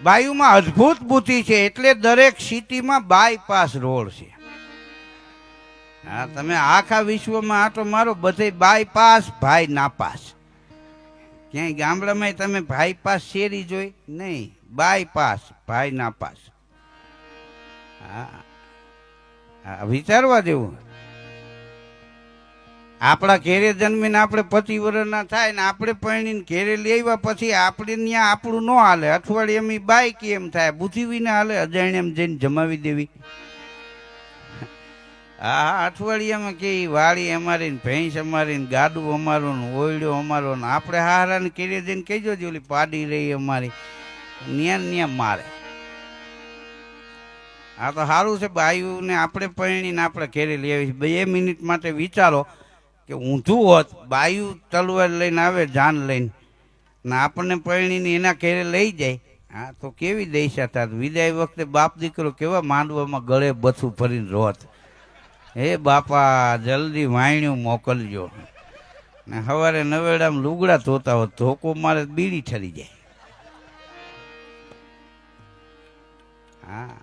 બાયુમાં અદ્ભુત બુદ્ધિ છે, એટલે દરેક સિટીમાં બાયપાસ રોડ છે. હા, તમે આખા વિશ્વમાં આટો મારો, બધે બાયપાસ ભાઈ નાપાસ. ક્યાંય ગામડામાં તમે બાયપાસ શેરી જોઈ નહીં, બાયપાસ ભાઈ નાપાસ. હા, વિચારવા જેવું. આપણા ઘેરે જન્મીને આપણે 25 વર્ષના થાય ને આપણે પરણીને ઘેરે લઈ આવ્યા પછી આપણે ત્યાં આપણું ન હાલે, અઠવાડિયે બાય કેમ થાય, બુદ્ધિ વિના હાલે, અજાણ્યામાં જઈને જમાવી દેવી. હા, અઠવાડિયામાં કે વાળી અમારી ને ભેંસ અમારી ને ગાડું અમારું ને ઓયડો અમારો ને આપણે હારાને ઘેરે જઈને કહેજો જ ઓલી પાડી રહી અમારી ન્યા મારે. આ તો સારું છે, બાયુને આપણે પરણીને આપણે ઘેરે લઈ આવી. 2 મિનિટ માટે વિચારો કે ઊંધું હોત, બાયુ તલવાર લઈને આવે જાન લઈને ને આપણને પરણીને એના ઘેરે લઈ જાય, હા તો કેવી દશા થાત. વિદાય વખતે બાપ દીકરો કેવા માંડવામાં ગળે બથું ફરીને રોત, હે બાપા જલ્દી વાયણું મોકલજો. ને સવારે નવેડામાં લુગડા ધોતા હોત, ધોકો મારે બીડી ઠરી જાય. હા.